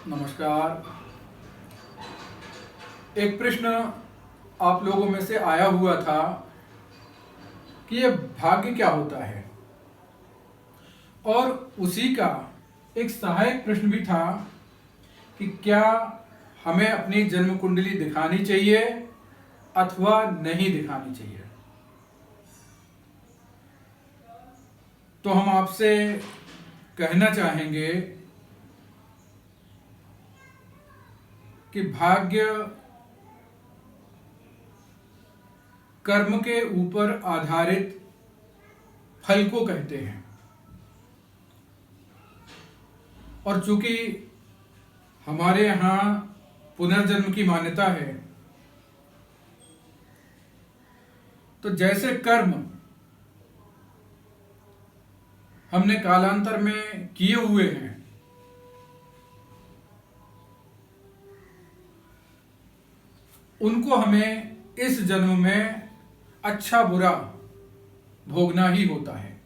नमस्कार। एक प्रश्न आप लोगों में से आया हुआ था कि ये भाग्य क्या होता है, और उसी का एक सहायक प्रश्न भी था कि क्या हमें अपनी जन्म कुंडली दिखानी चाहिए अथवा नहीं दिखानी चाहिए। तो हम आपसे कहना चाहेंगे कि भाग्य कर्म के ऊपर आधारित फल को कहते हैं, और चूंकि हमारे यहाँ पुनर्जन्म की मान्यता है, तो जैसे कर्म हमने कालांतर में किए हुए हैं, उनको हमें इस जन्म में अच्छा बुरा भोगना ही होता है।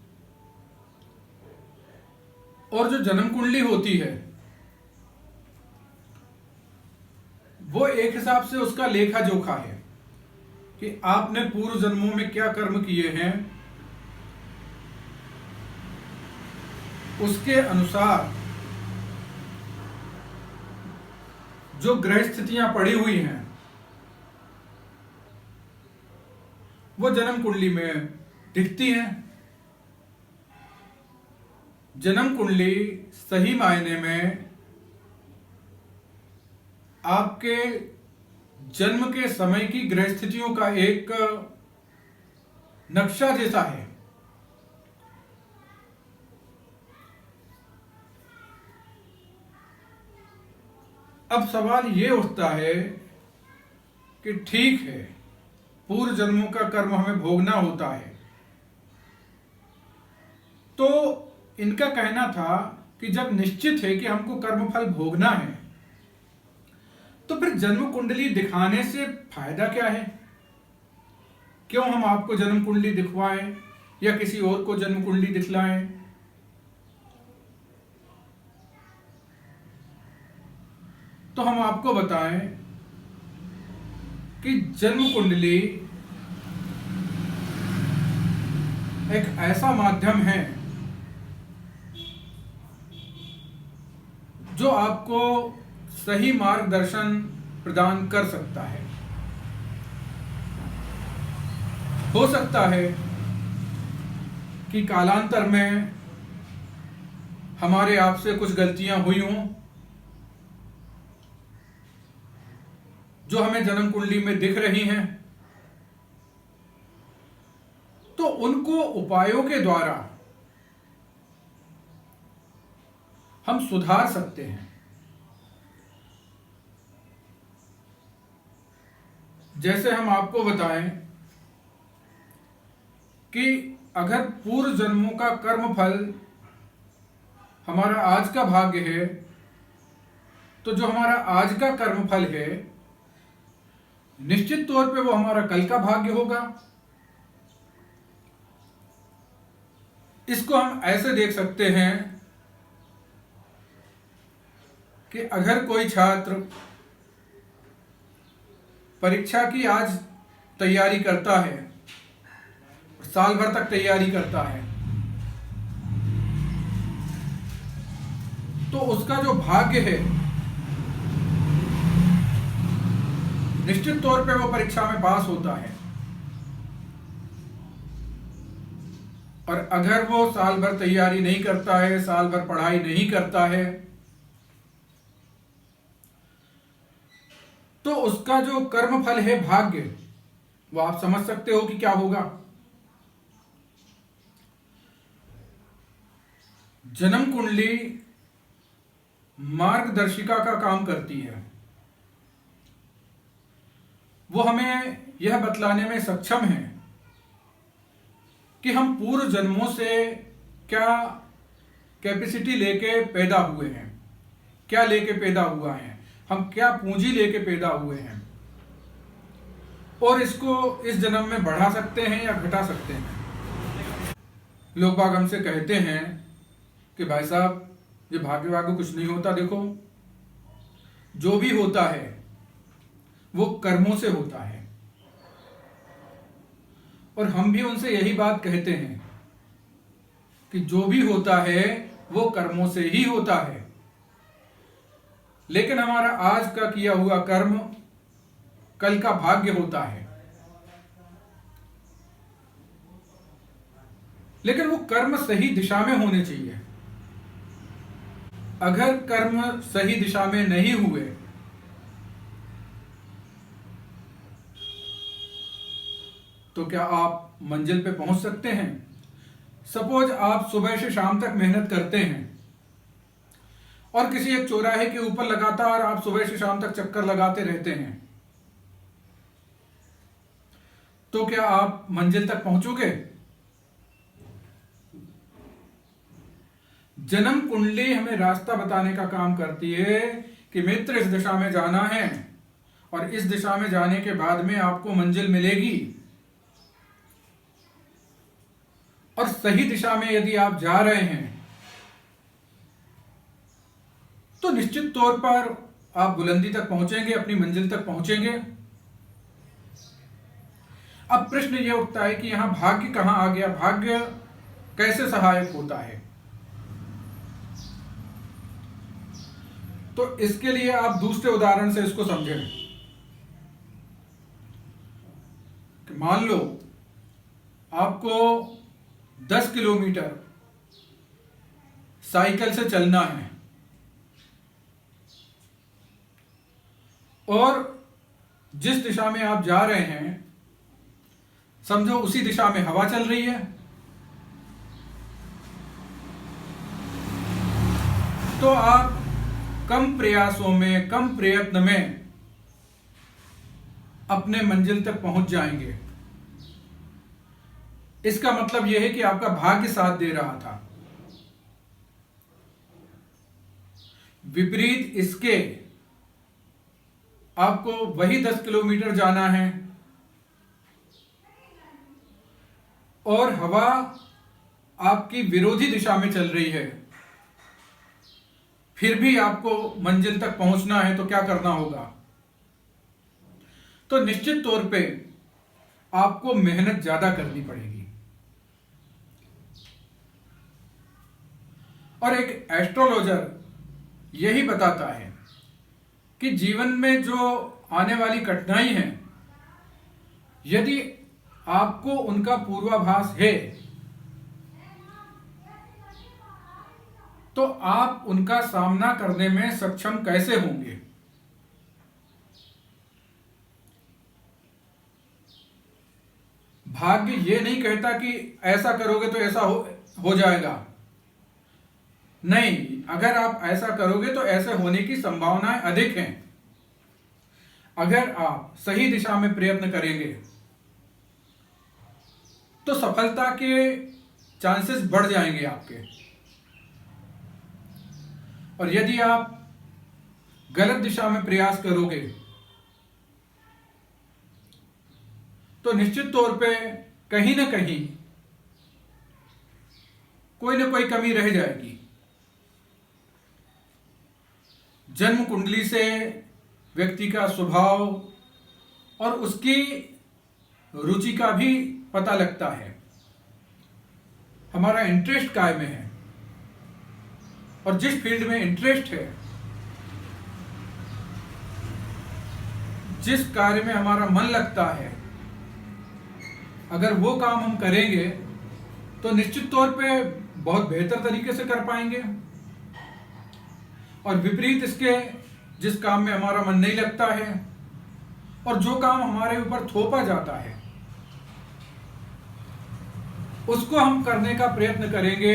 और जो जन्म कुंडली होती है वो एक हिसाब से उसका लेखा जोखा है कि आपने पूर्व जन्मों में क्या कर्म किए हैं, उसके अनुसार जो ग्रह स्थितियां पड़ी हुई हैं वो जन्म कुंडली में दिखती हैं। जन्म कुंडली सही मायने में आपके जन्म के समय की ग्रह स्थितियों का एक नक्शा जैसा है। अब सवाल ये उठता है कि ठीक है, पूर्व जन्मों का कर्म हमें भोगना होता है, तो इनका कहना था कि जब निश्चित है कि हमको कर्मफल भोगना है, तो फिर जन्म कुंडली दिखाने से फायदा क्या है। क्यों हम आपको जन्म कुंडली दिखवाएं या किसी और को जन्म कुंडली दिखलाएं। तो हम आपको बताएं कि जन्म कुंडली एक ऐसा माध्यम है जो आपको सही मार्गदर्शन प्रदान कर सकता है। हो सकता है कि कालांतर में हमारे आपसे कुछ गलतियां हुई हों जो हमें जन्म कुंडली में दिख रही हैं, तो उनको उपायों के द्वारा हम सुधार सकते हैं। जैसे हम आपको बताएं कि अगर पूर्व जन्मों का कर्म फल हमारा आज का भाग्य है, तो जो हमारा आज का कर्म फल है निश्चित तौर पे वो हमारा कल का भाग्य होगा। इसको हम ऐसे देख सकते हैं कि अगर कोई छात्र परीक्षा की आज तैयारी करता है, साल भर तक तैयारी करता है, तो उसका जो भाग्य है निश्चित तौर पे वो परीक्षा में पास होता है। और अगर वो साल भर तैयारी नहीं करता है, साल भर पढ़ाई नहीं करता है, तो उसका जो कर्म फल है भाग्य, वो आप समझ सकते हो कि क्या होगा। जन्म कुंडली मार्गदर्शिका का काम करती है। वो हमें यह बतलाने में सक्षम है कि हम पूर्व जन्मों से क्या कैपेसिटी लेके पैदा हुए हैं, क्या लेके पैदा हुआ है, हम क्या पूंजी लेके पैदा हुए हैं, और इसको इस जन्म में बढ़ा सकते हैं या घटा सकते हैं। लोग बाग हमसे कहते हैं कि भाई साहब ये भाग्य वाग्य कुछ नहीं होता, देखो जो भी होता है वो कर्मों से होता है, और हम भी उनसे यही बात कहते हैं कि जो भी होता है वो कर्मों से ही होता है। लेकिन हमारा आज का किया हुआ कर्म कल का भाग्य होता है। लेकिन वो कर्म सही दिशा में होने चाहिए। अगर कर्म सही दिशा में नहीं हुए तो क्या आप मंजिल पे पहुंच सकते हैं? सपोज आप सुबह से शाम तक मेहनत करते हैं और किसी एक चौराहे के ऊपर लगातार आप सुबह से शाम तक चक्कर लगाते रहते हैं, तो क्या आप मंजिल तक पहुंचोगे? जन्म कुंडली हमें रास्ता बताने का काम करती है कि मित्र इस दिशा में जाना है और इस दिशा में जाने के बाद में आपको मंजिल मिलेगी। और सही दिशा में यदि आप जा रहे हैं तो निश्चित तौर पर आप बुलंदी तक पहुंचेंगे, अपनी मंजिल तक पहुंचेंगे। अब प्रश्न यह उठता है कि यहां भाग्य कहां आ गया, भाग्य कैसे सहायक होता है? तो इसके लिए आप दूसरे उदाहरण से इसको समझें कि मान लो आपको 10 किलोमीटर साइकिल से चलना है और जिस दिशा में आप जा रहे हैं समझो उसी दिशा में हवा चल रही है, तो आप कम प्रयासों में, कम प्रयत्न में अपने मंजिल तक पहुंच जाएंगे। इसका मतलब यह है कि आपका भाग्य साथ दे रहा था। विपरीत इसके आपको वही 10 किलोमीटर जाना है और हवा आपकी विरोधी दिशा में चल रही है, फिर भी आपको मंजिल तक पहुंचना है, तो क्या करना होगा? तो निश्चित तौर पे आपको मेहनत ज्यादा करनी पड़ेगी। और एक एस्ट्रोलॉजर यही बताता है कि जीवन में जो आने वाली कठिनाई है, यदि आपको उनका पूर्वाभास है तो आप उनका सामना करने में सक्षम कैसे होंगे? भाग्य ये नहीं कहता कि ऐसा करोगे तो ऐसा हो जाएगा। नहीं, अगर आप ऐसा करोगे तो ऐसे होने की संभावनाएं अधिक हैं। अगर आप सही दिशा में प्रयत्न करेंगे तो सफलता के चांसेस बढ़ जाएंगे आपके। और यदि आप गलत दिशा में प्रयास करोगे तो निश्चित तौर पे कहीं ना कहीं कोई ना कोई कमी रह जाएगी। जन्म कुंडली से व्यक्ति का स्वभाव और उसकी रुचि का भी पता लगता है। हमारा इंटरेस्ट काय में है और जिस फील्ड में इंटरेस्ट है, जिस कार्य में हमारा मन लगता है, अगर वो काम हम करेंगे तो निश्चित तौर पे बहुत बेहतर तरीके से कर पाएंगे। और विपरीत इसके जिस काम में हमारा मन नहीं लगता है और जो काम हमारे ऊपर थोपा जाता है उसको हम करने का प्रयत्न करेंगे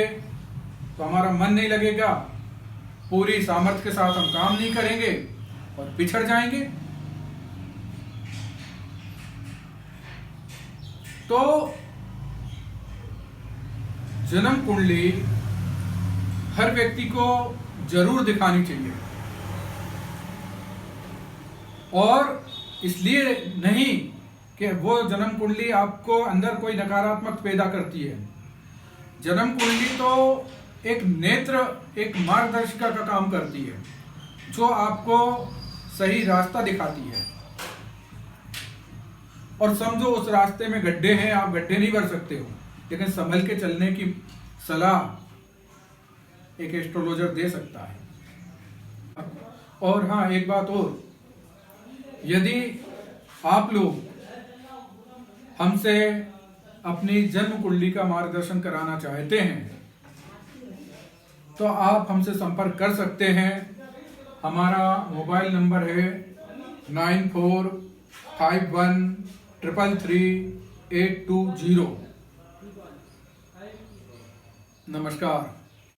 तो हमारा मन नहीं लगेगा, पूरी सामर्थ्य के साथ हम काम नहीं करेंगे और पिछड़ जाएंगे। तो जन्म कुंडली हर व्यक्ति को जरूर दिखानी चाहिए, और इसलिए नहीं कि वो जन्म कुंडली आपको अंदर कोई नकारात्मक पैदा करती है। जन्म कुंडली तो एक नेत्र, एक मार्गदर्शिका का काम करती है, जो आपको सही रास्ता दिखाती है। और समझो उस रास्ते में गड्ढे हैं, आप गड्ढे नहीं भर सकते हो, लेकिन संभल के चलने की सलाह एक एस्ट्रोलॉजर दे सकता है। और हाँ, एक बात और, यदि आप लोग हमसे अपनी जन्म कुंडली का मार्गदर्शन कराना चाहते हैं तो आप हमसे संपर्क कर सकते हैं। हमारा मोबाइल नंबर है 9451333820। नमस्कार।